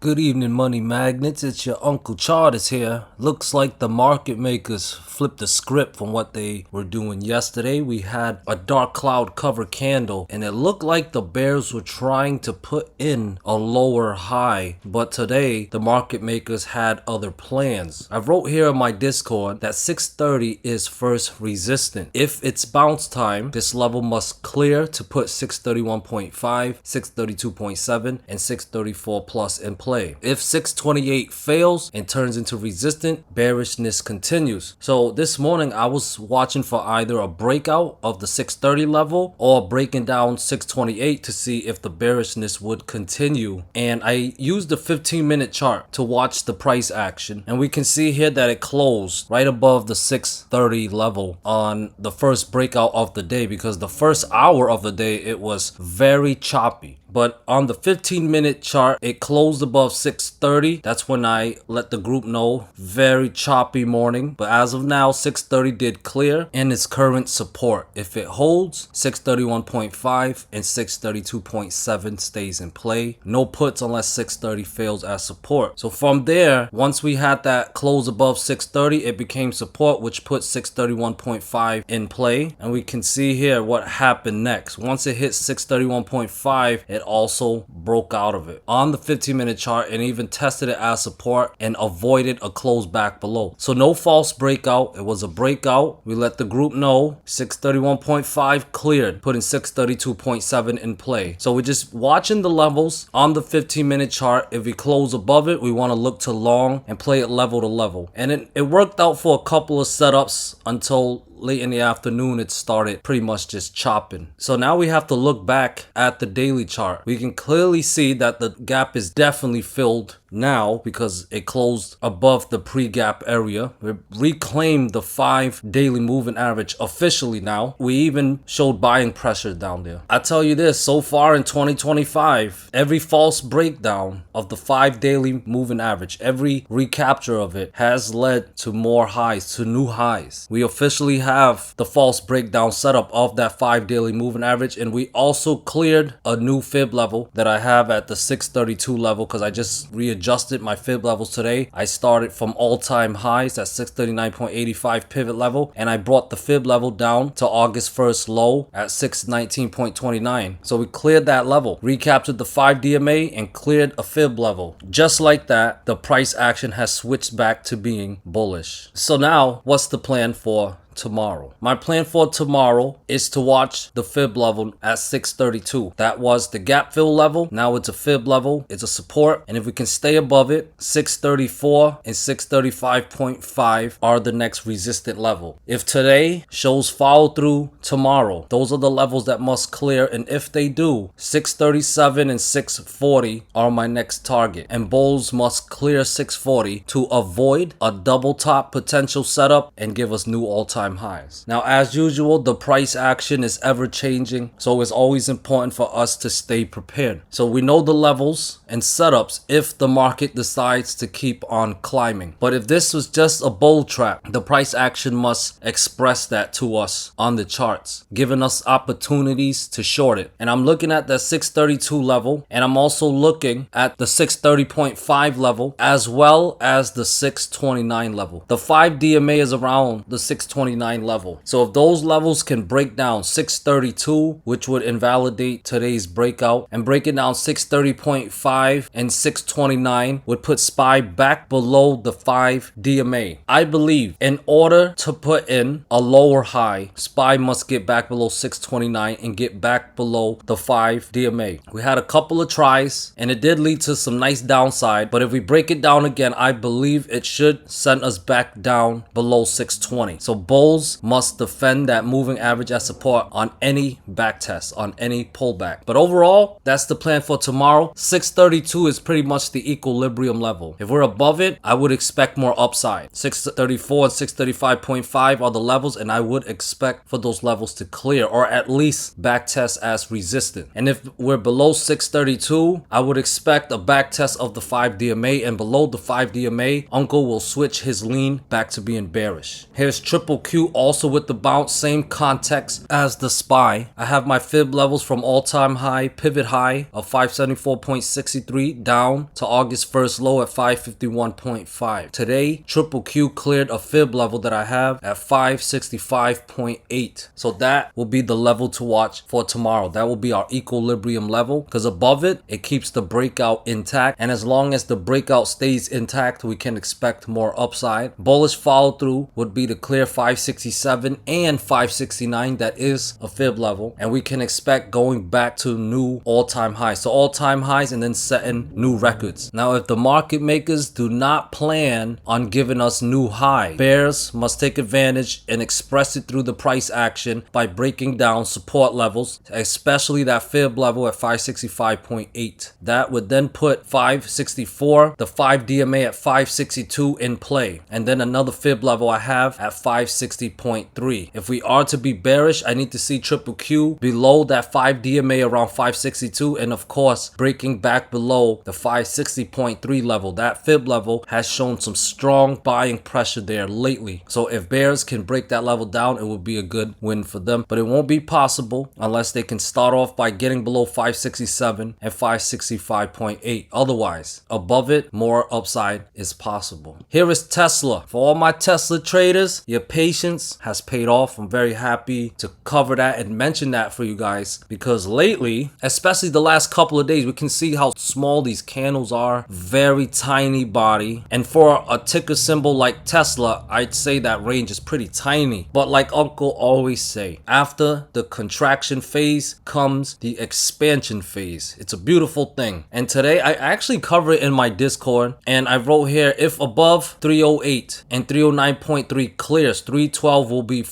Good evening, money magnets. It's your Uncle Charters here. Looks like the market makers flipped the script from what they were doing yesterday. We had a dark cloud cover candle, and it looked like the bears were trying to put in a lower high. But today, the market makers had other plans. I wrote here in my Discord that 630 is first resistant. If it's bounce time, this level must clear to put 631.5, 632.7, and 634 plus in play. If 628 fails and turns into resistant, bearishness continues. So this morning I was watching for either a breakout of the 630 level or breaking down 628 to see if the bearishness would continue. And I used the 15-minute chart to watch the price action, and we can see here that it closed right above the 630 level on the first breakout of the day, because the first hour of the day it was very choppy. But on the 15-minute chart, it closed above 630. That's when I let the group know. Very choppy morning. But as of now, 630 did clear in its current support. If it holds, 631.5 and 632.7 stays in play. No puts unless 630 fails as support. So from there, once we had that close above 630, it became support, which put 631.5 in play. And we can see here what happened next. Once it hit 631.5, it also broke out of it on the 15-minute chart and even tested it as support and avoided a close back below. So no false breakout. It was a breakout. We let the group know 631.5 cleared, putting 632.7 in play. So we're just watching the levels on the 15-minute chart. If we close above it, we want to look to long and play it level to level. And it worked out for a couple of setups until late in the afternoon it started pretty much just chopping. So now we have to look back at the daily chart. We can clearly see that the gap is definitely filled now because it closed above the pre-gap area. We reclaimed the 5 daily moving average officially now. We even showed buying pressure down there. I tell you this, so far in 2025, every false breakdown of the 5 daily moving average, every recapture of it has led to more highs, to new highs. We officially have the false breakdown setup of that 5 daily moving average, and we also cleared a new fib level that I have at the 632 level because I just readjusted my fib levels today. I started from all-time highs at 639.85 pivot level, and I brought the fib level down to August 1st low at 619.29. So we cleared that level, recaptured the 5 DMA, and cleared a fib level. Just like that, the price action has switched back to being bullish. So now, what's the plan for tomorrow? My plan for tomorrow is to watch the fib level at 632. That was the gap fill level. Now it's a fib level. It's a support. And if we can stay above it, 634 and 635.5 are the next resistant level. If today shows follow through tomorrow, those are the levels that must clear. And if they do, 637 and 640 are my next target. And bulls must clear 640 to avoid a double top potential setup and give us new all-time highs. Now, as usual, the price action is ever changing, so it's always important for us to stay prepared. So we know the levels and setups if the market decides to keep on climbing. But if this was just a bull trap, the price action must express that to us on the charts, giving us opportunities to short it. And I'm looking at the 632 level, and I'm also looking at the 630.5 level as well as the 629 level. The 5 DMA is around the 629 level. So if those levels can break down 632, which would invalidate today's breakout, and breaking down 630.5 and 629 would put SPY back below the 5 DMA. I believe in order to put in a lower high, SPY must get back below 629 and get back below the 5 DMA. We had a couple of tries and it did lead to some nice downside, but if we break it down again, I believe it should send us back down below 620. So bulls must defend that moving average as support on any back test, on any pullback. But overall, that's the plan for tomorrow. 632 is pretty much the equilibrium level. If we're above it, I would expect more upside. 634 and 635.5 are the levels, and I would expect for those levels to clear or at least back test as resistant. And if we're below 632, I would expect a back test of the 5 DMA, and below the 5 DMA, Unco will switch his lean back to being bearish. Here's QQQ QQQ also with the bounce, same context as the SPY. I have my fib levels from all-time high, pivot high of 574.63 down to August 1st low at 551.5. Today, triple Q cleared a fib level that I have at 565.8. So that will be the level to watch for tomorrow. That will be our equilibrium level, because above it, it keeps the breakout intact. And as long as the breakout stays intact, we can expect more upside. Bullish follow through would be to clear 567 and 569. That is a fib level. And we can expect going back to new all-time highs. So all-time highs and then setting new records. Now, if the market makers do not plan on giving us new high, bears must take advantage and express it through the price action by breaking down support levels, especially that fib level at 565.8. That would then put 564, the 5 DMA at 562 in play, and then another fib level I have at 560.3. If we are to be bearish, I need to see triple Q below that 5 DMA around 562, and of course breaking back below the 560.3 level. That fib level has shown some strong buying pressure there lately. So if bears can break that level down, it would be a good win for them. But it won't be possible unless they can start off by getting below 567 and 565.8. Otherwise, above it, more upside is possible. Here is Tesla. For all my Tesla traders, your patience has paid off. I'm very happy to cover that and mention that for you guys, because lately, especially the last couple of days, we can see how small these candles are. Very tiny body. And for a ticker symbol like Tesla, I'd say that range is pretty tiny. But like Uncle always say, after the contraction phase comes the expansion phase. It's a beautiful thing. And today I actually cover it in my Discord, and I wrote here, if above 308 and 309.3 clears, 312 will be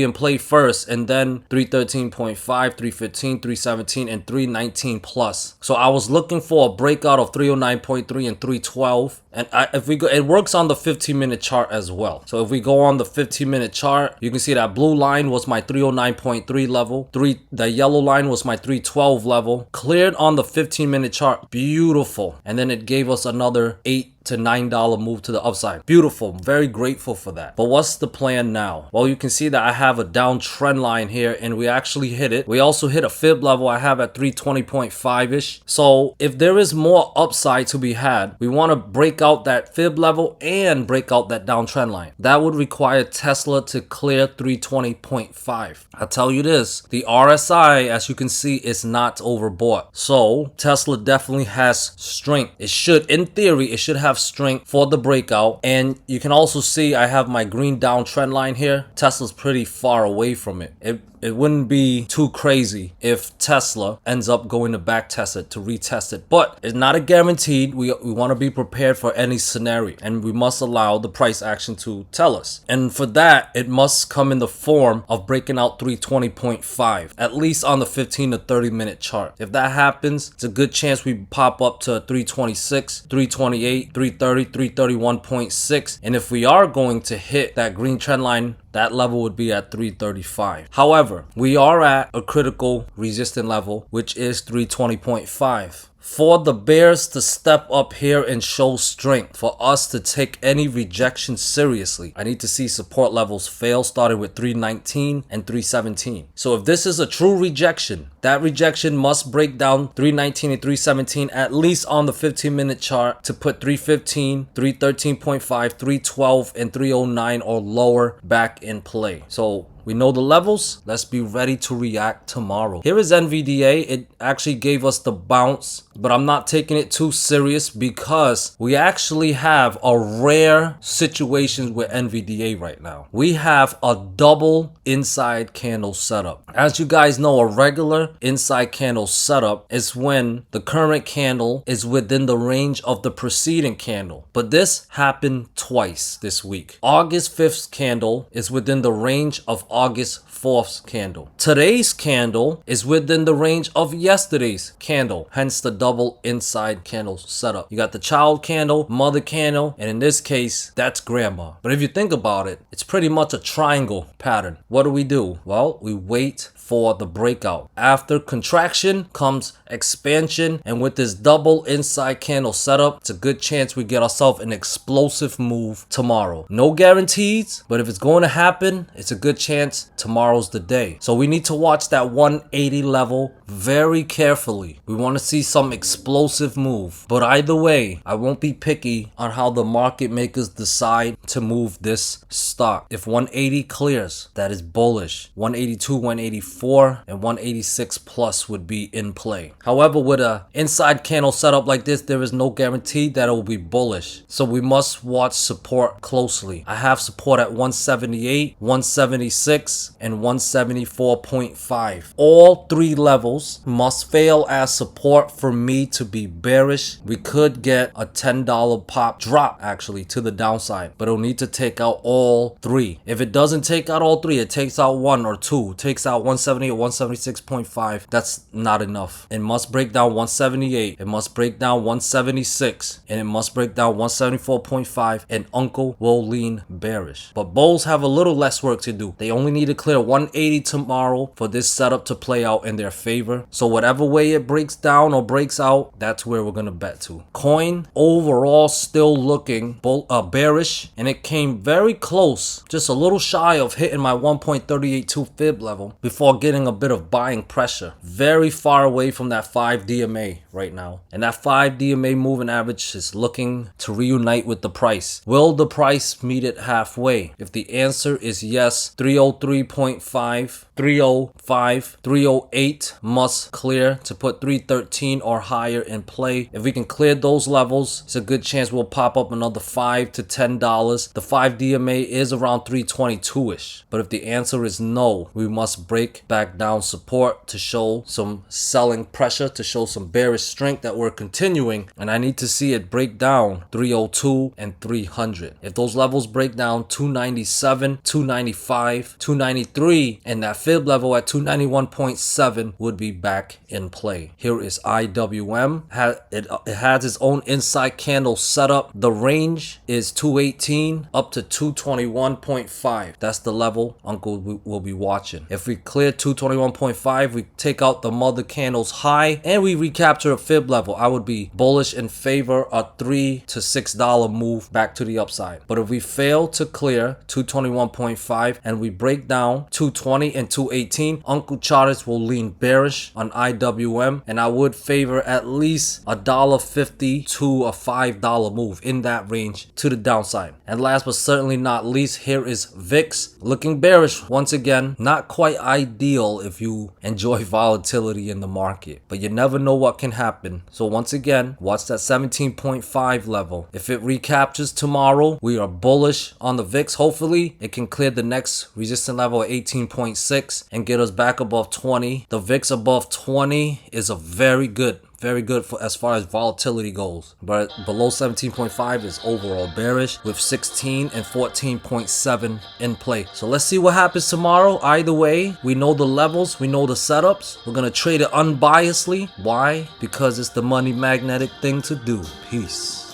in play first, and then 313.5, 315, 317, and 319 plus. So I was looking for a breakout of 309.3 and 312. And if we go, it works on the 15-minute chart as well. So if we go on the 15-minute chart, you can see that blue line was my 309.3 level. The yellow line was my 312 level. Cleared on the 15-minute chart. Beautiful. And then it gave us another $8 to $9 move to the upside. Beautiful. I'm very grateful for that. But what's the plan now? Well, you can see that I have a downtrend line here, and we actually hit it. We also hit a fib level I have at 320.5-ish. So if there is more upside to be had, we want to break out that fib level and break out that downtrend line. That would require Tesla to clear 320.5. I'll tell you this, the RSI, as you can see, is not overbought. So Tesla definitely has strength. It should, in theory, it should have strength for the breakout. And you can also see I have my green downtrend line here. Tesla's pretty far away from it. It wouldn't be too crazy if Tesla ends up going to back test it, to retest it. But it's not a guaranteed. We want to be prepared for any scenario, and we must allow the price action to tell us. And for that, it must come in the form of breaking out 320.5, at least on the 15 to 30 minute chart. If that happens, it's a good chance we pop up to 326, 328, 330, 331.6. And if we are going to hit that green trend line, that level would be at 335. However, we are at a critical resistance level, which is 320.5. For the bears to step up here and show strength, for us to take any rejection seriously, I need to see support levels fail, starting with 319 and 317. So if this is a true rejection, that rejection must break down 319 and 317, at least on the 15-minute chart, to put 315, 313.5, 312, and 309 or lower back in play. So we know the levels. Let's be ready to react tomorrow. Here is NVDA. It actually gave us the bounce, but I'm not taking it too serious because we actually have a rare situation with NVDA right now. We have a double inside candle setup. As you guys know, a regular inside candle setup is when the current candle is within the range of the preceding candle. But this happened twice this week. August 5th candle is within the range of August 4th candle. Today's candle is within the range of yesterday's candle, hence the double inside candle setup. You got the child candle, mother candle, and in this case, that's grandma. But if you think about it, it's pretty much a triangle pattern. What do? Well, we wait for the breakout. After contraction comes expansion, and with this double inside candle setup, it's a good chance we get ourselves an explosive move tomorrow. No guarantees, but if it's going to happen, it's a good chance tomorrow's the day. So we need to watch that 180 level very carefully. We want to see some explosive move. But either way, I won't be picky on how the market makers decide to move this stock. If 180 clears, that is bullish. 182, 184, and 186 plus would be in play. However, with a inside candle setup like this, there is no guarantee that it will be bullish. So we must watch support closely. I have support at 178, 176, and 174.5. All three levels must fail as support for me to be bearish. We could get a $10 pop drop actually to the downside, but it'll need to take out all three. If it doesn't take out all three, it takes out one or two, takes out 178, 176.5. That's not enough. It must break down 178, it must break down 176, and it must break down 174.5, and Unco will lean bearish. But bulls have a little less work to do. They only need to clear 180 tomorrow for this setup to play out in their favor. So whatever way it breaks down or breaks out, that's where we're gonna bet to. Coin overall still looking bearish, and it came very close, just a little shy of hitting my 1.382 fib level before getting a bit of buying pressure. Very far away from that 5 DMA right now, and that 5 DMA moving average is looking to reunite with the price. Will the price meet it halfway? If the answer is yes, 303.5, 305, 308 must clear to put 313 or higher in play. If we can clear those levels, it's a good chance we'll pop up another $5 to $10. The 5 DMA is around 322-ish. But if the answer is no, we must break back down support to show some selling pressure, to show some bearish strength that we're continuing, and I need to see it break down 302 and 300. If those levels break down 297, 295, 293, and that fib level at 291.7 would be back in play. Here is IWM. It has its own inside candle setup. The range is 218 up to 221.5. That's the level Uncle will be watching. If we clear 221.5, we take out the mother candle's high and we recapture a fib level. I would be bullish in favor of $3 to $6 move back to the upside. But if we fail to clear 221.5 and we break down 220 and 218, Uncle Charters will lean bearish on IWM, and I would favor at least $1.50 to a $5 move in that range to the downside. And last but certainly not least, here is VIX looking bearish once again. Not quite ideal if you enjoy volatility in the market, but you never know what can happen. So once again, watch that 17.5 level. If it recaptures tomorrow, we are bullish on the VIX. Hopefully it can clear the next resistance level at 18.6 and get us back above 20. The VIX above 20 is a very good for as far as volatility goes, but below 17.5 is overall bearish with 16 and 14.7 in play. So let's see what happens tomorrow. Either way, we know the levels, we know the setups. We're gonna trade it unbiasedly. Why? Because it's the money magnetic thing to do. Peace.